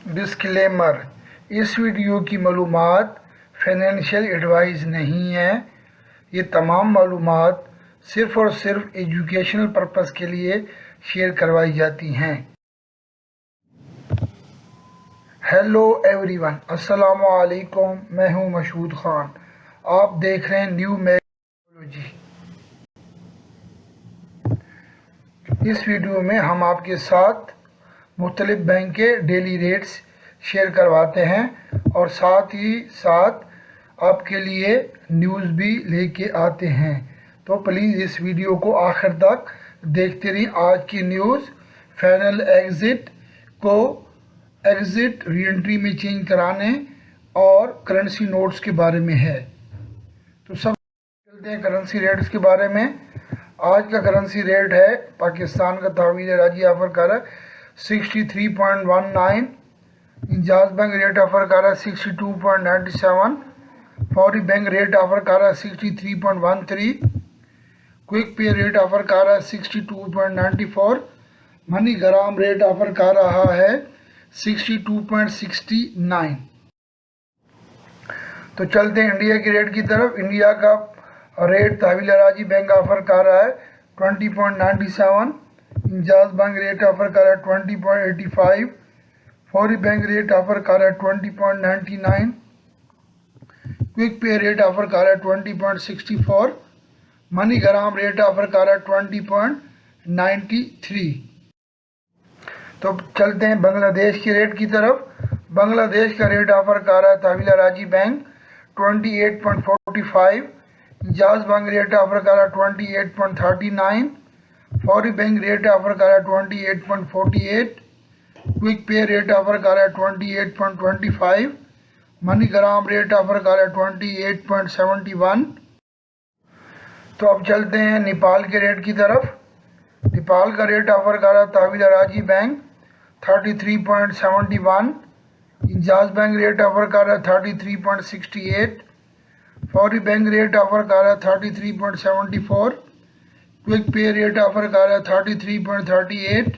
Disclaimer: इस video की मालूमात फाइनेंशियल एडवाइस नहीं है। ये तमाम मालूमात सिर्फ़ और सिर्फ एजुकेशनल पर्पस के लिए शेयर करवाई जाती हैं। हेलो एवरीवन, अस्सलामु अलैकुम। मैं हूं मशहूद ख़ान। आप देख रहे हैं न्यू मैथोलॉजी। इस वीडियो में हम आपके साथ मुख्तलिफ बैंक के डेली रेट्स शेयर करवाते हैं और साथ ही साथ आपके लिए न्यूज़ भी लेके आते हैं। तो प्लीज़ इस वीडियो को आखिर तक देखते रहिए। आज की न्यूज़ फाइनल एग्ज़िट को एग्ज़िट री एंट्री में चेंज कराने और करेंसी नोट्स के बारे में है। तो सब चलते हैं करेंसी रेट्स के बारे में। आज का करेंसी रेट है, पाकिस्तान का तहवील राजी ऑफर कर रहा है 63.19, इंजाज बैंक रेट ऑफर कर रहा है 62.97, फौरी बैंक रेट ऑफर कर रहा है 63.13, क्विक पे रेट ऑफर कर रहा है 62.94, मनी ग्राम रेट ऑफर कर रहा है 62.69। तो चलते हैं इंडिया के रेट की तरफ। इंडिया का रेट तहवील राजी बैंक ऑफर कर रहा है 20.97, इंजाज बैंक रेट ऑफर कर रहा है 20.85, फौरी बैंक रेट ऑफर कर रहा है 20.99, क्विक पे रेट ऑफर कर रहा है 20.64, मनी ग्राम रेट ऑफर कर रहा है 20.93। तो चलते हैं बांग्लादेश के रेट की तरफ। बांग्लादेश का रेट ऑफर कर रहा है तहवील राजी बैंक 28.45, इंजाज बैंक रेट ऑफर कर रहा है 28.39, फौरी बैंक रेट ऑफर कर रहा है 28.48, क्विक पे रेट ऑफर कर रहा है 28.25, मनी ग्राम रेट ऑफर कर रहा है 28.71। तो अब चलते हैं नेपाल के रेट की तरफ। नेपाल का रेट ऑफर कर रहा है तहवील राजी बैंक 33.71, इंजाज बैंक रेट ऑफर कर रहा है 33.68, फौरी बैंक रेट ऑफर कर रहा है 33.74, क्विक पे रेट ऑफर कर रहा है 33.38,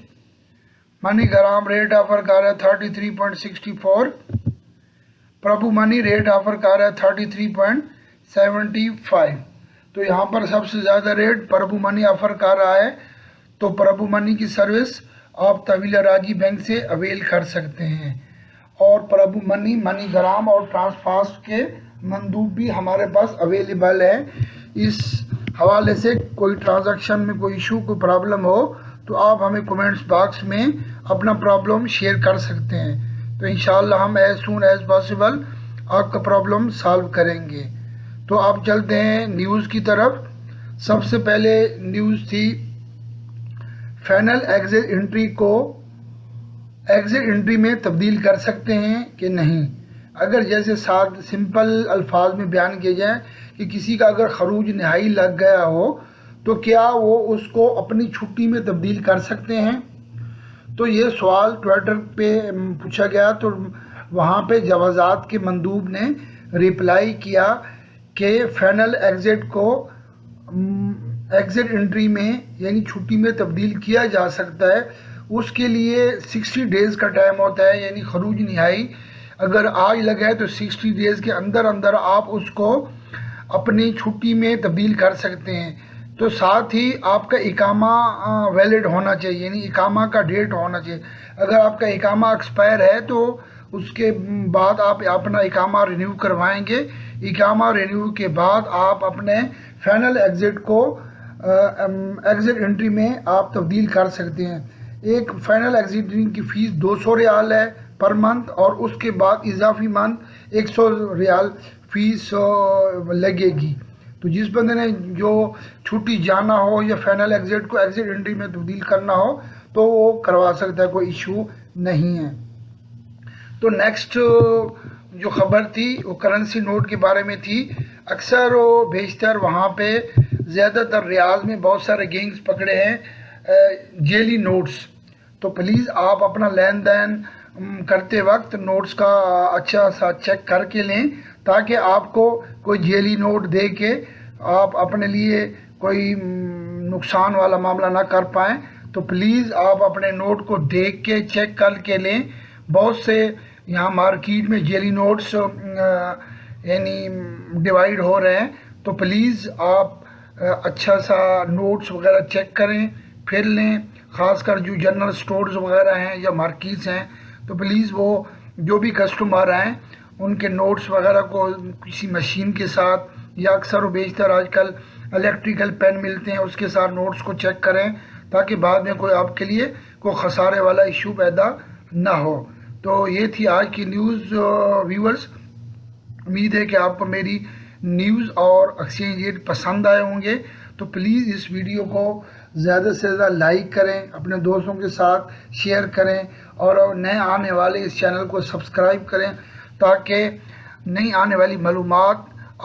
मनी ग्राम रेट ऑफर कर रहा है 33.64, प्रभु मनी रेट ऑफर कर रहा है 33.75। तो यहाँ पर सबसे ज़्यादा रेट प्रभु मनी ऑफर कर रहा है। तो प्रभु मनी की सर्विस आप तहवील राजी बैंक से अवेल कर सकते हैं। और प्रभु मनी, मनी ग्राम और ट्रांसफास्ट के मंदूब भी हमारे पास अवेलेबल है। इस हवाले से कोई ट्रांजैक्शन में कोई इशू, कोई प्रॉब्लम हो तो आप हमें कमेंट्स बॉक्स में अपना प्रॉब्लम शेयर कर सकते हैं। तो इंशाल्लाह हम एज सून एज पॉसिबल आपका प्रॉब्लम सॉल्व करेंगे। तो आप चलते हैं न्यूज़ की तरफ। सबसे पहले न्यूज़ थी फाइनल एग्जिट एंट्री को एग्जिट एंट्री में तब्दील कर सकते हैं कि नहीं। अगर जैसे साथ सिंपल अल्फाज में बयान किए जाए कि किसी का अगर खरूज नहाई लग गया हो तो क्या वो उसको अपनी छुट्टी में तब्दील कर सकते हैं। तो ये सवाल ट्विटर पे पूछा गया। तो वहाँ पे जवाजात के मंदूब ने रिप्लाई किया कि फाइनल एग्जिट को एग्जिट एंट्री में यानी छुट्टी में तब्दील किया जा सकता है। उसके लिए 60 डेज़ का टाइम होता है, यानी खरूज नहाई अगर आज लगा है तो 60 डेज़ के अंदर अंदर आप उसको अपनी छुट्टी में तब्दील कर सकते हैं। तो साथ ही आपका इकामा वैलिड होना चाहिए, यानी इकामा का डेट होना चाहिए। अगर आपका इकामा एक्सपायर है तो उसके बाद आप अपना इकामा रिन्यू करवाएंगे। इकामा रिन्यू के बाद आप अपने फाइनल एग्जिट को एग्जिट एंट्री में आप तब्दील कर सकते हैं। एक फाइनल एग्जिट की फ़ीस 200 रियाल है पर मंथ और उसके बाद इजाफी मंथ 100 रियाल फीस लगेगी। तो जिस बंदे ने जो छुट्टी जाना हो या फाइनल एग्जिट को एग्जिट एंट्री में तब्दील करना हो तो वो करवा सकता है, कोई इशू नहीं है। तो नेक्स्ट जो खबर थी वो करेंसी नोट के बारे में थी। अक्सर व बेशतर वहाँ पे ज़्यादातर रियाज में बहुत सारे गैंग्स पकड़े हैं जेली नोट्स। तो प्लीज़ आप अपना लेन देन करते वक्त नोट्स का अच्छा सा चेक करके लें ताकि आपको कोई जेली नोट दे के आप अपने लिए कोई नुकसान वाला मामला ना कर पाएँ। तो प्लीज़ आप अपने नोट को देख के चेक करके लें, بہت سے یہاں مارکیٹ میں جیلی نوٹس یعنی ڈیوائیڈ ہو رہے ہیں، تو پلیز آپ اچھا سا نوٹس وغیرہ چیک کریں، پھر لیں، خاص کر جو جنرل سٹورز وغیرہ ہیں یا مارکیٹس ہیں، تو پلیز وہ جو بھی کسٹمر ہیں ان کے نوٹس وغیرہ کو کسی مشین کے ساتھ یا اکثر و بیشتر آج کل الیکٹریکل پین ملتے ہیں اس کے ساتھ نوٹس کو چیک کریں، تاکہ بعد میں کوئی آپ کے لیے کوئی خسارے والا ایشو پیدا نہ ہو۔ تو یہ تھی آج کی نیوز ویورز، امید ہے کہ آپ کو میری نیوز اور ایکسچینج ریٹ پسند آئے ہوں گے، تو پلیز اس ویڈیو کو زیادہ سے زیادہ لائک کریں، اپنے دوستوں کے ساتھ شیئر کریں، اور نئے آنے والے اس چینل کو سبسکرائب کریں تاکہ نئی آنے والی معلومات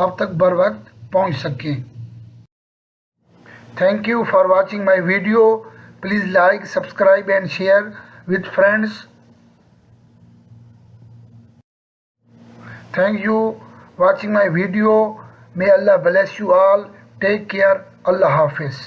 آپ تک بر وقت پہنچ سکیں۔ Thank you for watching my video. Please like, subscribe and share with friends. Thank you watching my video. May Allah bless you all. Take care. Allah Hafiz.